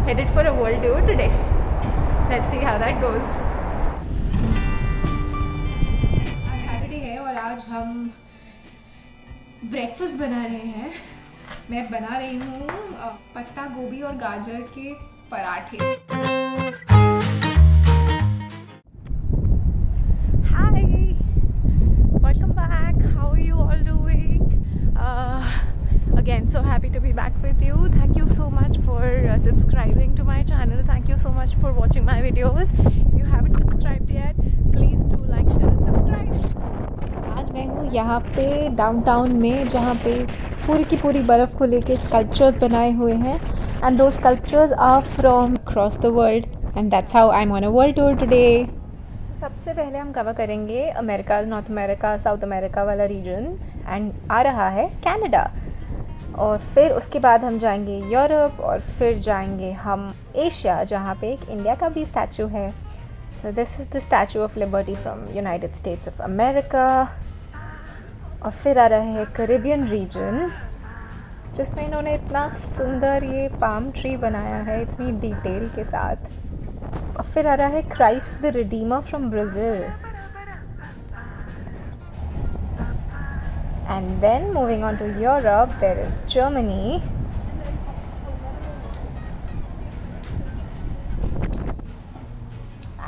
headed for a world tour today. Let's see how that goes. आज Saturday है और आज हम ब्रेकफास्ट बना रहे हैं. मैं बना रही हूँ पत्ता गोभी और गाजर के पराठे. Again, so happy to be back with you. Thank you so much for subscribing to my channel. Thank you so much for watching my videos. If you haven't subscribed yet, please do like, share and subscribe. आज मैं हूँ यहाँ पे downtown में, जहाँ पे पूरी की पूरी बर्फ़ को लेके स्कल्पचर्स बनाए हुए हैं. And those sculptures are from across the world. And that's how I'm on a world tour today. सबसे पहले हम कवर करेंगे America, north America, south America वाला रीजन. एंड आ रहा है कनाडा. और फिर उसके बाद हम जाएंगे यूरोप और फिर जाएंगे हम एशिया, जहाँ पे एक इंडिया का भी स्टैचू है. So this is the statue of liberty from United states of America. और फिर आ रहा है कैरिबियन रीजन, जिसमें इन्होंने इतना सुंदर ये पाम ट्री बनाया है इतनी डिटेल के साथ. और फिर आ रहा है Christ the Redeemer from Brazil. And then moving on to Europe, there is Germany.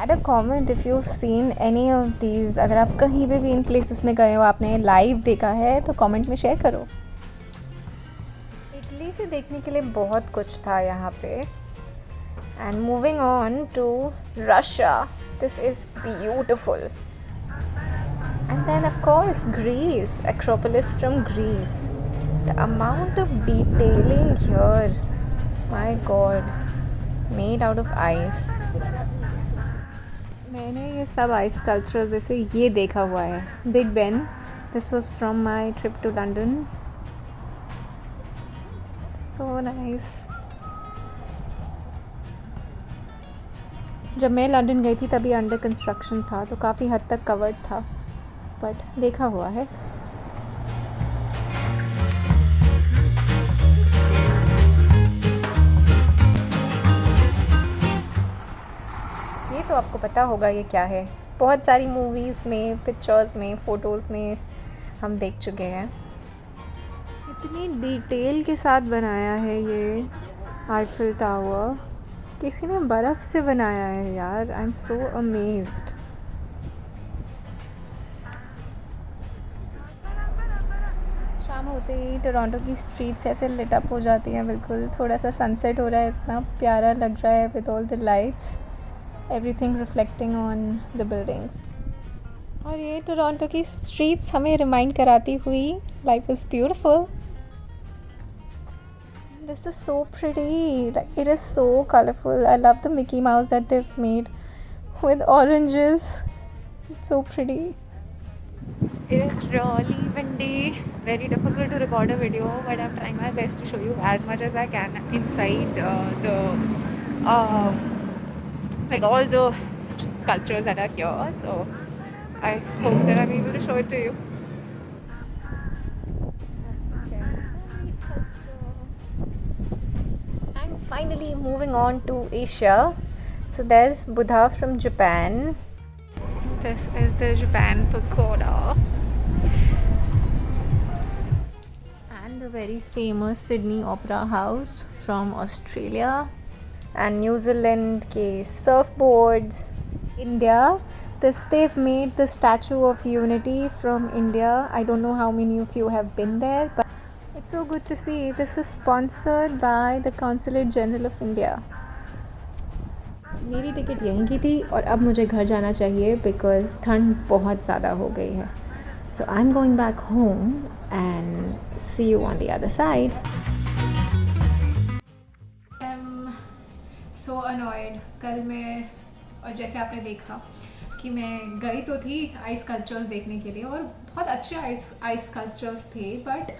Add a comment if you've seen any of these. अगर आप कहीं भी इन places में गए हो, आपने लाइव देखा है, तो कमेंट में शेयर करो. इटली से देखने के लिए बहुत कुछ था यहाँ पे. And moving on to Russia, this is beautiful. And then of course Greece, Acropolis from Greece. The amount of detailing here, my god, made out of ice. मैंने ये सब ice sculptures वैसे ये देखा हुआ है. Big Ben, this was from my trip to London. So nice. जब मैं लंदन गई थी तभी अंडर कंस्ट्रक्शन था, तो काफ़ी हद तक कवर्ड था, बट देखा हुआ है. ये तो आपको पता होगा ये क्या है. बहुत सारी मूवीज़ में, पिक्चर्स में, फ़ोटोज़ में हम देख चुके हैं. इतनी डिटेल के साथ बनाया है ये आईफिल टावर. किसी ने बर्फ़ से बनाया है यार. I am so amazed. शाम होते ही टोरंटो की स्ट्रीट्स ऐसे लिट अप हो जाती हैं. बिल्कुल थोड़ा सा सनसेट हो रहा है, इतना प्यारा लग रहा है with all the lights, everything reflecting on the buildings. और ये टोरंटो की स्ट्रीट्स हमें रिमाइंड कराती हुई life is beautiful. This is so pretty. Like, it is so colorful. I love the Mickey Mouse that they've made with oranges. It's so pretty. It is really windy. Very difficult to record a video, but I'm trying my best to show you as much as I can inside like all the sculptures that are here. So I hope that I'm able to show it to you. Finally moving on to Asia. So there's Buddha from Japan. This is the Japan pagoda. And the very famous Sydney Opera House from Australia. And New Zealand ke surfboards. India, they've made the Statue of Unity from India. I don't know how many of you have been there, but it's so good to see. This is sponsored by the Consulate General of India. मेरी ticket यहीं की थी और अब मुझे घर जाना चाहिए बिकॉज़ ठंड बहुत ज़्यादा हो गई है. So I'm going back home and see you on the other side. I'm so annoyed. कल मैं, और जैसे आपने देखा कि मैं गई तो थी आइस स्कल्पचर्स देखने के लिए, और बहुत अच्छे आइस स्कल्पचर्स थे, बट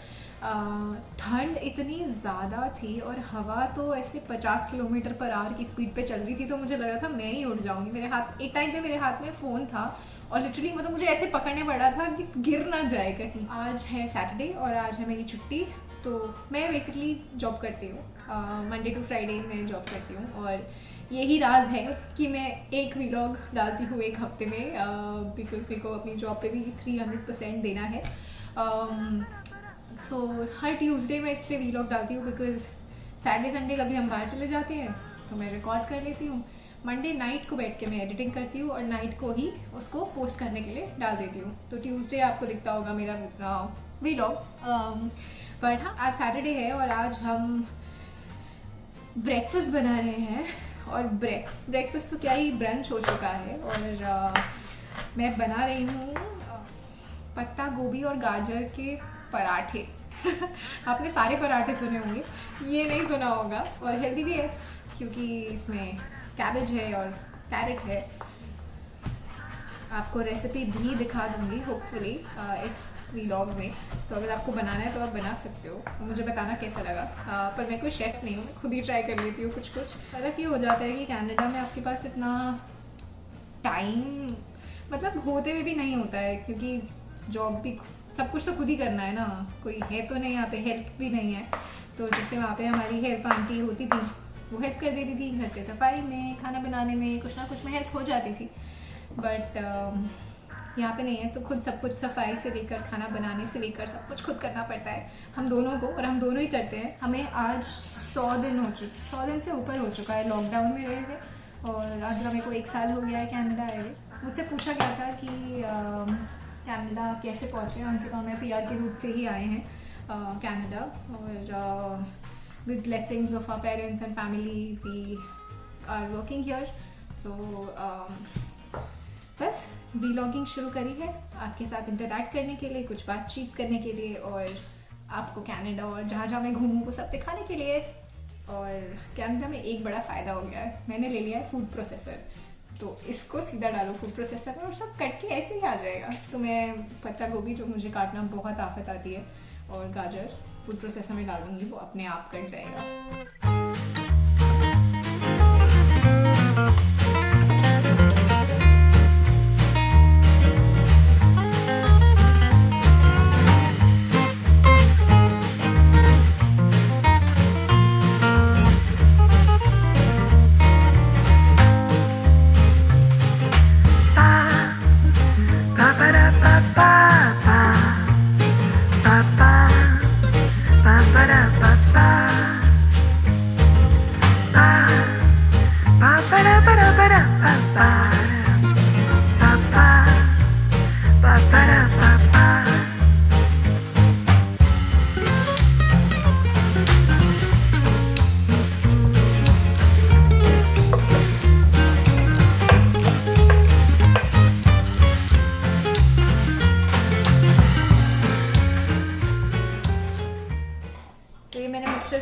ठंड इतनी ज़्यादा थी और हवा तो ऐसे 50 किलोमीटर पर आवर की स्पीड पे चल रही थी, तो मुझे लग रहा था मैं ही उड़ जाऊंगी. मेरे हाथ एक टाइम पे मेरे हाथ में फ़ोन था और लिटरली मतलब मुझे ऐसे पकड़ने पड़ा था कि गिर ना जाए कहीं. आज है सैटरडे और आज है मेरी छुट्टी, तो मैं बेसिकली जॉब करती हूँ, मंडे टू फ्राइडे मैं जॉब करती हूँ, और यही राज है कि मैं एक व्लॉग डालती हूँ एक हफ्ते में, बिकॉज मेरे को अपनी जॉब पे भी 300% देना है। तो हर ट्यूसडे मैं इसलिए व्लॉग डालती हूँ बिकॉज सैटरडे संडे कभी हम बाहर चले जाते हैं तो मैं रिकॉर्ड कर लेती हूँ, मंडे नाइट को बैठ के मैं एडिटिंग करती हूँ और नाइट को ही उसको पोस्ट करने के लिए डाल देती हूँ। तो ट्यूसडे आपको दिखता होगा मेरा व्लॉग। बट हाँ, आज सैटरडे है और आज हम ब्रेकफास्ट बना रहे हैं, और ब्रेकफास्ट तो क्या ही ब्रंच हो चुका है। और मैं बना रही हूँ पत्ता गोभी और गाजर के पराठे। आपने सारे पराठे सुने होंगे, ये नहीं सुना होगा, और हेल्दी भी है क्योंकि इसमें कैबेज है और कैरेट है। आपको रेसिपी भी दिखा दूंगी होपफुली इस व्लॉग में, तो अगर आपको बनाना है तो आप बना सकते हो, मुझे बताना कैसा लगा। पर मैं कोई शेफ़ नहीं हूँ, मैं खुद ही ट्राई कर लेती हूँ कुछ कुछ। फर्क ये हो जाता है कि कनाडा में आपके पास इतना टाइम मतलब होते हुए भी नहीं होता है, क्योंकि जॉब भी सब कुछ तो खुद ही करना है ना, कोई है तो नहीं यहाँ पे, हेल्प भी नहीं है। तो जैसे वहाँ पे हमारी हेल्प आंटी होती थी, वो हेल्प कर देती थी घर पे सफाई में, खाना बनाने में, कुछ ना कुछ में हेल्प हो जाती थी। बट यहाँ पे नहीं है, तो खुद सब कुछ सफाई से लेकर खाना बनाने से लेकर सब कुछ खुद करना पड़ता है हम दोनों को, और हम दोनों ही करते हैं। हमें आज 100 दिन से ऊपर हो चुका है लॉकडाउन में रहे थे, और आज मेरे को 1 साल हो गया है कनाडा आए हुए। मुझसे पूछा गया था कि कनाडा कैसे पहुँचे, उनके तो हमें PR के रूट से ही आए हैं कनाडा, और with blessings of our parents and family we are working here. So बस व्लॉगिंग शुरू करी है आपके साथ इंटरैक्ट करने के लिए, कुछ बातचीत करने के लिए, और आपको कनाडा और जहाँ जहाँ मैं घूमूँ वो सब दिखाने के लिए। और कनाडा में एक बड़ा फ़ायदा हो गया है, मैंने ले लिया है फूड प्रोसेसर, तो इसको सीधा डालो फूड प्रोसेसर में और सब कट के ऐसे ही आ जाएगा। तो मैं पत्ता गोभी जो मुझे काटना बहुत आफत आती है और गाजर फूड प्रोसेसर में डाल दूँगी, वो अपने आप कट जाएगा।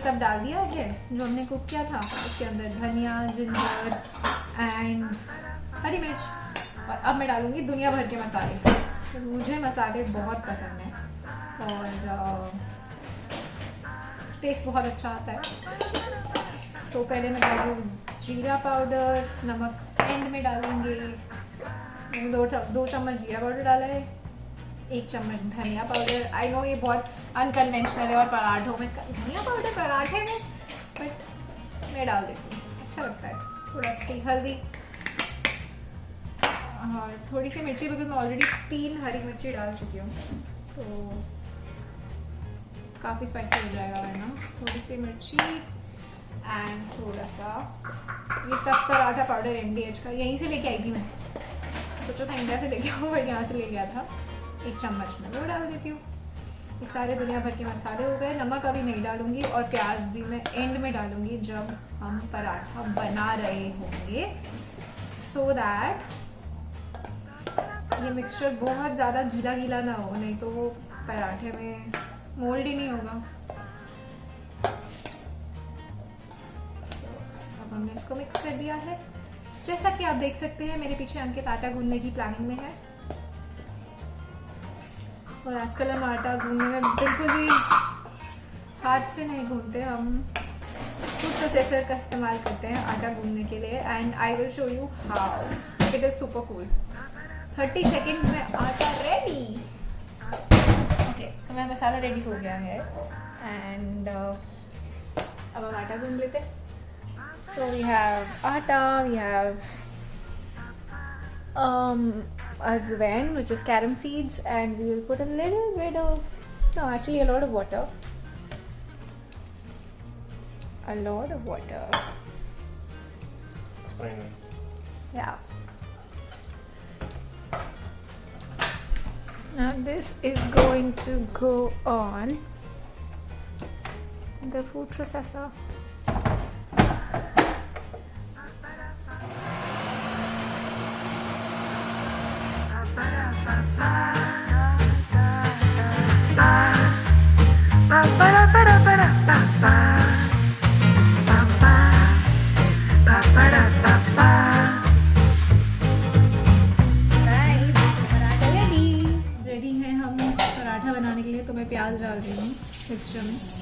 सब डाल दिया है जो हमने कुक किया था, उसके अंदर धनिया, जिंजर एंड हरी मिर्च, और अब मैं डालूंगी दुनिया भर के मसाले। तो मुझे मसाले बहुत पसंद हैं और टेस्ट बहुत अच्छा आता है। सो पहले मैं डालूँ जीरा पाउडर, नमक एंड में डालूंगी। 2 चम्मच जीरा पाउडर डाला है, 1 चम्मच धनिया पाउडर। आई नो ये बहुत अनकन्वेंशनल है और पराठों में धनिया पाउडर पराठे में, बट मैं डाल देती हूँ, अच्छा लगता है। थोड़ा सी हल्दी और थोड़ी सी मिर्ची, बिकॉज मैं ऑलरेडी 3 हरी मिर्ची डाल चुकी हूँ, तो काफ़ी स्पाइसी हो जाएगा वरना। थोड़ी सी मिर्ची एंड थोड़ा सा ये स्टफ पराठा पाउडर MDH का, यहीं से लेके आई थी मैं, सोचा था इंडिया से लेके आऊँ बट यहाँ से ले गया था। 1 चम्मच में वो डाल देती हूँ। ये सारे दुनिया भर के मसाले हो गए। नमक अभी नहीं डालूंगी और प्याज भी मैं एंड में डालूंगी जब हम पराठा बना रहे होंगे, सो दैट ये मिक्सचर बहुत ज़्यादा गीला गीला ना हो, नहीं तो वो पराठे में मोल्ड ही नहीं होगा। अब हमने इसको मिक्स कर दिया है। जैसा कि आप देख सकते हैं मेरे पीछे अंकित आटा गूंदने की प्लानिंग में है, और आजकल हम आटा गूंदने में बिल्कुल भी हाथ से नहीं गूंदते, हम फूड प्रोसेसर का इस्तेमाल करते हैं आटा गूंदने के लिए। And I will show you how it is super cool. 30 second में आटा रेडी। ओके, ओके सो मेरा मसाला रेडी हो गया है एंड अब हम आटा गूंद लेते हैं. So we have atta, we have azwain, which is carom seeds, and we will put a little bit of, no, actually a lot of water. A lot of water. It's fine. Yeah. Now this is going to go on the food processor. Ready है हम पराठा बनाने के लिए. तो मैं प्याज डाल रही हूँ मिक्सचर में.